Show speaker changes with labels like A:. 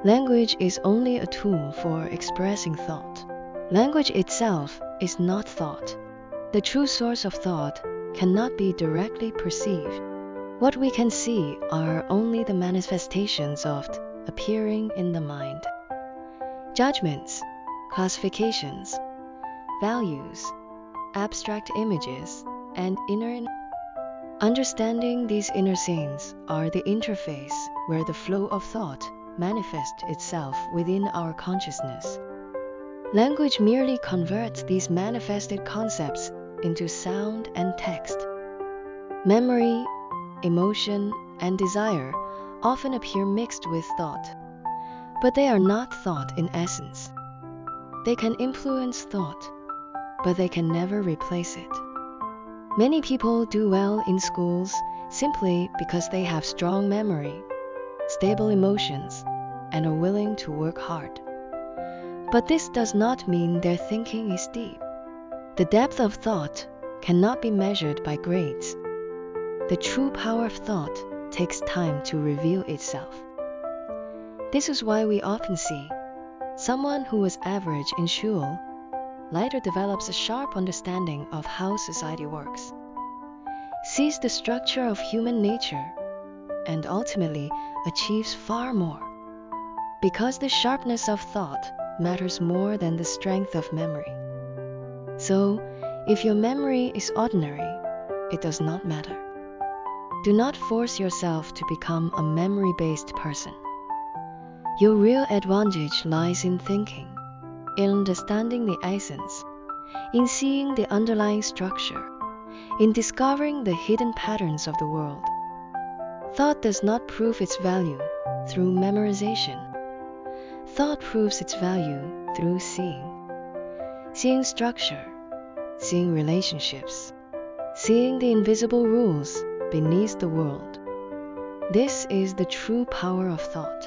A: Language is only a tool for expressing thought. Language itself is not thought. The true source of thought cannot be directly perceived. What we can see are only the manifestations of it appearing in the mind. Judgments, classifications, values, abstract images, and inner understanding these inner scenes are the interface where the flow of thought manifests itself within our consciousness. Language merely converts these manifested concepts into sound and text. Memory, emotion, and desire often appear mixed with thought, but they are not thought in essence. They can influence thought, but they can never replace it. Many people do well in schools simply because they have strong memory, stable emotions, and are willing to work hard. But this does not mean their thinking is deep. The depth of thought cannot be measured by grades. The true power of thought takes time to reveal itself. This is why we often see someone who was average in school later develops a sharp understanding of how society works, sees the structure of human nature, and ultimately achieves far more. Because the sharpness of thought matters more than the strength of memory. So, if your memory is ordinary, it does not matter. Do not force yourself to become a memory-based person. Your real advantage lies in thinking, in understanding the essence, in seeing the underlying structure, in discovering the hidden patterns of the world. Thought does not prove its value through memorization. Thought proves its value through seeing. Seeing structure, seeing relationships, seeing the invisible rules beneath the world. This is the true power of thought.